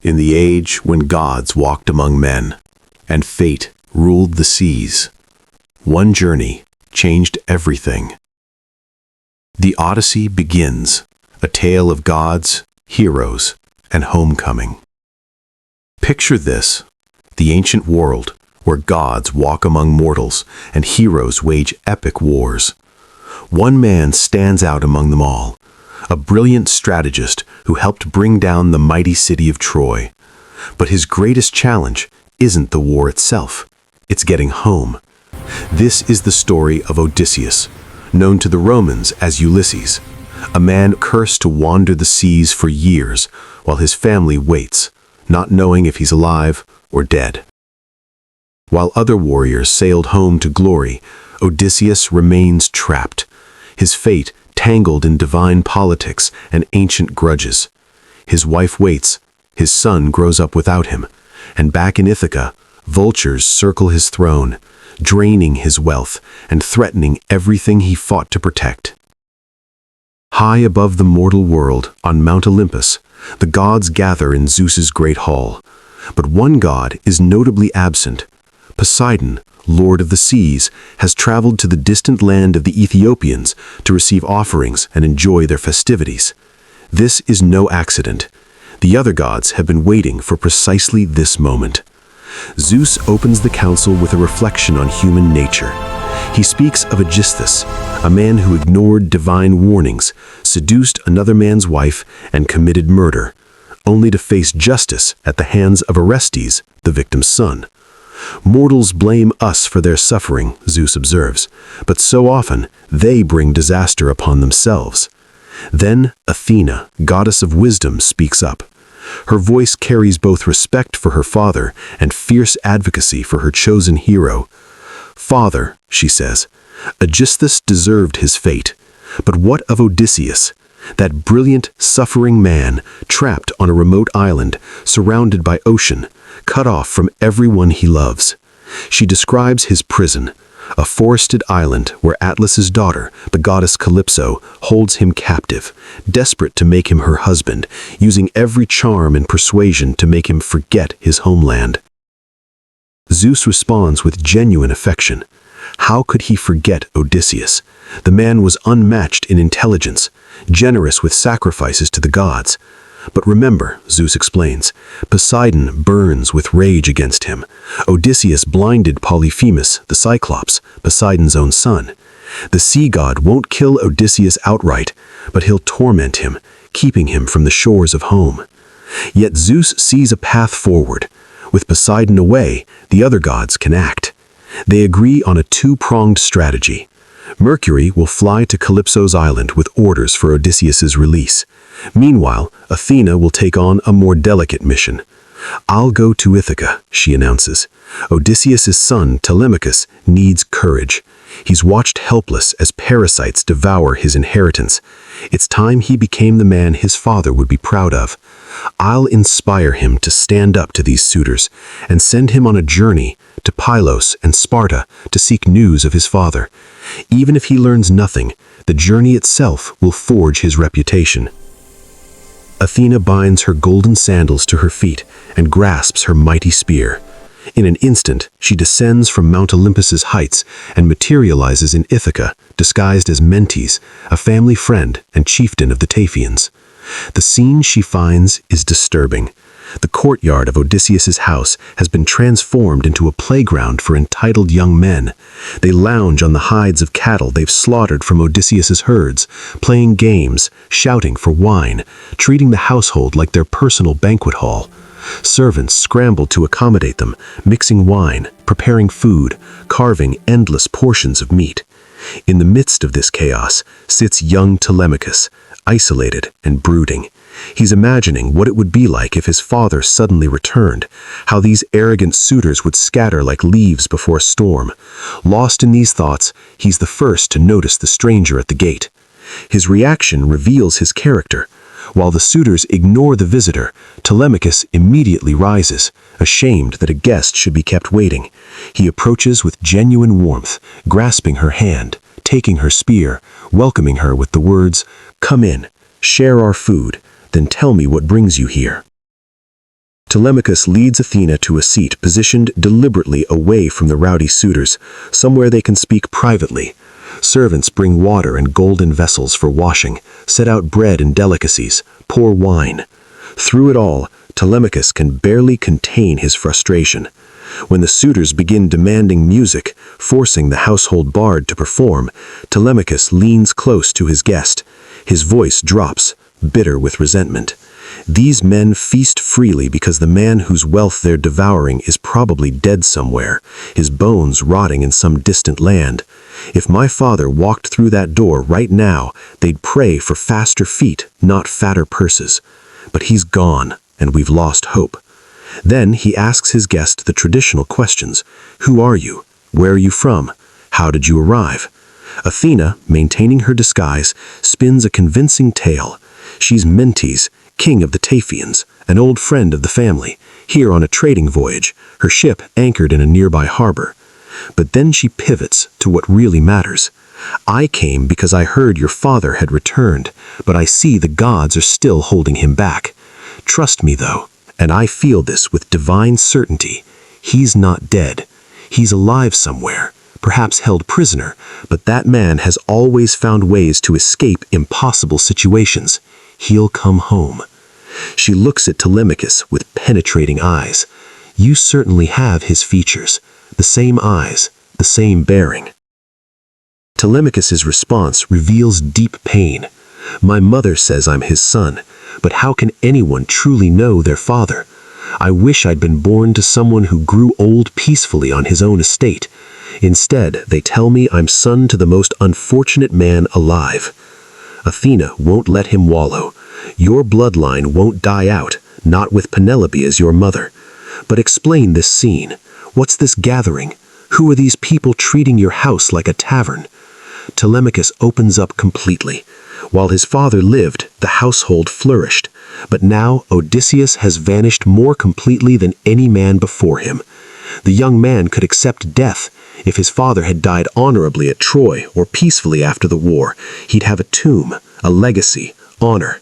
in the age when gods walked among men, and fate ruled the seas, one journey changed everything. The Odyssey begins, a tale of gods, heroes, and homecoming. Picture this, the ancient world where gods walk among mortals and heroes wage epic wars. One man stands out among them all, a brilliant strategist who helped bring down the mighty city of Troy. But his greatest challenge isn't the war itself, it's getting home. This is the story of Odysseus, known to the Romans as Ulysses, a man cursed to wander the seas for years while his family waits, not knowing if he's alive or dead. While other warriors sailed home to glory, Odysseus remains trapped, his fate tangled in divine politics and ancient grudges. His wife waits, his son grows up without him, and back in Ithaca, vultures circle his throne, draining his wealth and threatening everything he fought to protect. High above the mortal world, on Mount Olympus, the gods gather in Zeus's great hall. But one god is notably absent. Poseidon, lord of the seas, has traveled to the distant land of the Ethiopians to receive offerings and enjoy their festivities. This is no accident. The other gods have been waiting for precisely this moment. Zeus opens the council with a reflection on human nature. He speaks of Odysseus, a man who ignored divine warnings, seduced another man's wife, and committed murder, only to face justice at the hands of Orestes, the victim's son. Mortals blame us for their suffering, Zeus observes, but so often they bring disaster upon themselves. Then Athena, goddess of wisdom, speaks up. Her voice carries both respect for her father and fierce advocacy for her chosen hero. "Father," she says, "Odysseus deserved his fate. But what of Odysseus, that brilliant, suffering man trapped on a remote island, surrounded by ocean, cut off from everyone he loves?" She describes his prison, a forested island where Atlas's daughter, the goddess Calypso, holds him captive, desperate to make him her husband, using every charm and persuasion to make him forget his homeland. Zeus responds with genuine affection. How could he forget Odysseus? The man was unmatched in intelligence, generous with sacrifices to the gods. But remember, Zeus explains, Poseidon burns with rage against him. Odysseus blinded Polyphemus, the Cyclops, Poseidon's own son. The sea god won't kill Odysseus outright, but he'll torment him, keeping him from the shores of home. Yet Zeus sees a path forward. With Poseidon away, the other gods can act. They agree on a two-pronged strategy. Mercury will fly to Calypso's island with orders for Odysseus's release. Meanwhile, Athena will take on a more delicate mission. "I'll go to Ithaca," she announces. Odysseus's son, Telemachus, needs courage. He's watched helpless as parasites devour his inheritance. It's time he became the man his father would be proud of. I'll inspire him to stand up to these suitors and send him on a journey to Pylos and Sparta to seek news of his father. Even if he learns nothing, the journey itself will forge his reputation. Athena binds her golden sandals to her feet and grasps her mighty spear. In an instant, she descends from Mount Olympus's heights and materializes in Ithaca, disguised as Mentes, a family friend and chieftain of the Taphians. The scene she finds is disturbing. The courtyard of Odysseus's house has been transformed into a playground for entitled young men. They lounge on the hides of cattle they've slaughtered from Odysseus's herds, playing games, shouting for wine, treating the household like their personal banquet hall. Servants scramble to accommodate them, mixing wine, preparing food, carving endless portions of meat. In the midst of this chaos sits young Telemachus, isolated and brooding. He's imagining what it would be like if his father suddenly returned, how these arrogant suitors would scatter like leaves before a storm. Lost in these thoughts, he's the first to notice the stranger at the gate. His reaction reveals his character. While the suitors ignore the visitor, Telemachus immediately rises, ashamed that a guest should be kept waiting. He approaches with genuine warmth, grasping her hand, taking her spear, welcoming her with the words, "Come in, share our food, then tell me what brings you here." Telemachus leads Athena to a seat positioned deliberately away from the rowdy suitors, somewhere they can speak privately. Servants bring water and golden vessels for washing, set out bread and delicacies, pour wine. Through it all, Telemachus can barely contain his frustration. When the suitors begin demanding music, forcing the household bard to perform, Telemachus leans close to his guest. His voice drops, bitter with resentment. These men feast freely because the man whose wealth they're devouring is probably dead somewhere, his bones rotting in some distant land. If my father walked through that door right now, they'd pray for faster feet, not fatter purses. But he's gone, and we've lost hope. Then he asks his guest the traditional questions. Who are you? Where are you from? How did you arrive? Athena, maintaining her disguise, spins a convincing tale. She's Mentes, king of the Taphians, an old friend of the family, here on a trading voyage, her ship anchored in a nearby harbor. But then she pivots to what really matters. I came because I heard your father had returned, but I see the gods are still holding him back. Trust me, though, and I feel this with divine certainty. He's not dead. He's alive somewhere, perhaps held prisoner, but that man has always found ways to escape impossible situations. He'll come home. She looks at Telemachus with penetrating eyes. You certainly have his features, the same eyes, the same bearing. Telemachus's response reveals deep pain. My mother says I'm his son, but how can anyone truly know their father? I wish I'd been born to someone who grew old peacefully on his own estate. Instead, they tell me I'm son to the most unfortunate man alive. Athena won't let him wallow. Your bloodline won't die out, not with Penelope as your mother. But explain this scene. What's this gathering? Who are these people treating your house like a tavern? Telemachus opens up completely. While his father lived, the household flourished. But now Odysseus has vanished more completely than any man before him. The young man could accept death. If his father had died honorably at Troy or peacefully after the war, he'd have a tomb, a legacy, honor.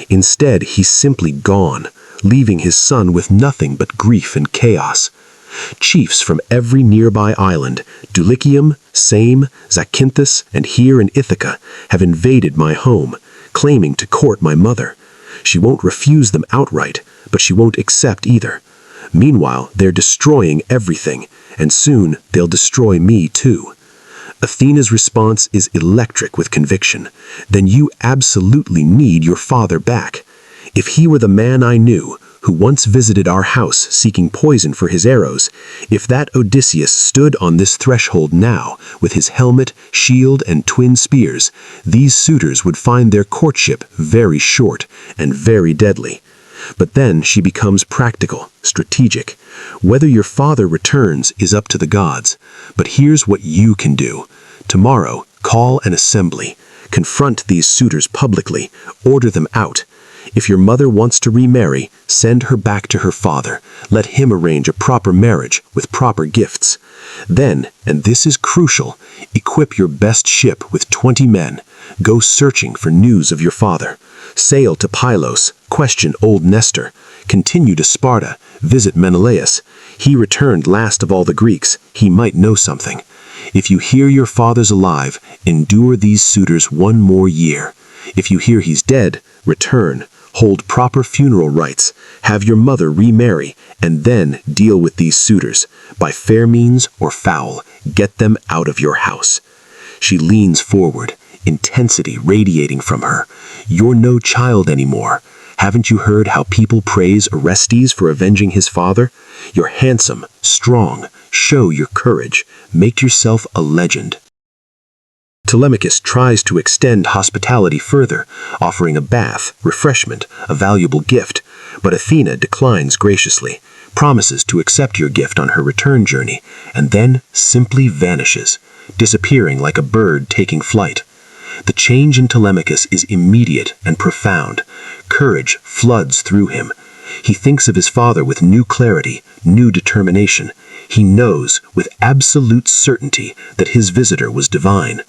Instead, he's simply gone, leaving his son with nothing but grief and chaos. Chiefs from every nearby island, Dulichium, Same, Zacynthus, and here in Ithaca, have invaded my home, claiming to court my mother. She won't refuse them outright, but she won't accept either. Meanwhile, they're destroying everything, and soon they'll destroy me too. Athena's response is electric with conviction. Then you absolutely need your father back. If he were the man I knew, who once visited our house seeking poison for his arrows, if that Odysseus stood on this threshold now, with his helmet, shield, and twin spears, these suitors would find their courtship very short and very deadly. But then she becomes practical, strategic. Whether your father returns is up to the gods, but here's what you can do. Tomorrow, call an assembly. Confront these suitors publicly. Order them out. If your mother wants to remarry, send her back to her father. Let him arrange a proper marriage with proper gifts. Then, and this is crucial, equip your best ship with 20 men. Go searching for news of your father. Sail to Pylos, question old Nestor. Continue to Sparta, visit Menelaus. He returned last of all the Greeks. He might know something. If you hear your father's alive, endure these suitors one more year. If you hear he's dead, return. Hold proper funeral rites, have your mother remarry, and then deal with these suitors. By fair means or foul, get them out of your house. She leans forward, intensity radiating from her. You're no child anymore. Haven't you heard how people praise Orestes for avenging his father? You're handsome, strong. Show your courage. Make yourself a legend. Telemachus tries to extend hospitality further, offering a bath, refreshment, a valuable gift, but Athena declines graciously, promises to accept your gift on her return journey, and then simply vanishes, disappearing like a bird taking flight. The change in Telemachus is immediate and profound. Courage floods through him. He thinks of his father with new clarity, new determination. He knows with absolute certainty that his visitor was divine.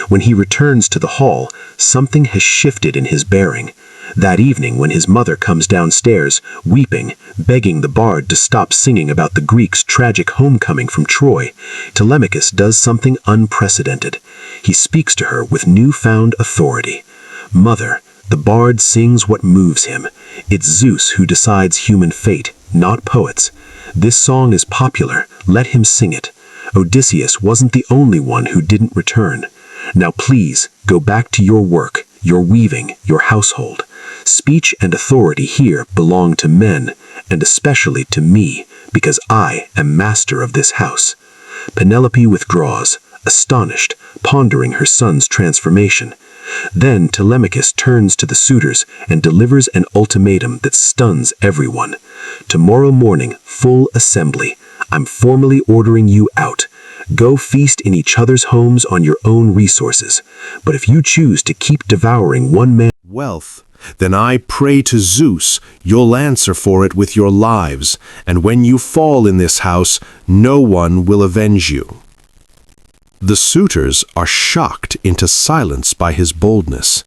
When he returns to the hall, something has shifted in his bearing. That evening, when his mother comes downstairs, weeping, begging the bard to stop singing about the Greeks' tragic homecoming from Troy, Telemachus does something unprecedented. He speaks to her with newfound authority. "Mother, the bard sings what moves him. It's Zeus who decides human fate, not poets. This song is popular, let him sing it. Odysseus wasn't the only one who didn't return. Now please, go back to your work, your weaving, your household. Speech and authority here belong to men, and especially to me, because I am master of this house." Penelope withdraws, astonished, pondering her son's transformation. Then Telemachus turns to the suitors and delivers an ultimatum that stuns everyone. "Tomorrow morning, full assembly. I'm formally ordering you out. Go feast in each other's homes on your own resources. But if you choose to keep devouring one man's wealth, then I pray to Zeus, you'll answer for it with your lives, and when you fall in this house, no one will avenge you." The suitors are shocked into silence by his boldness.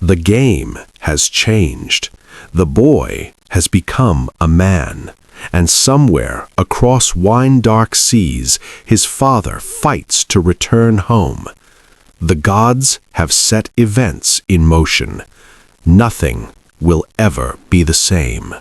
The game has changed. The boy has become a man, and somewhere across wine-dark seas, his father fights to return home. The gods have set events in motion. Nothing will ever be the same.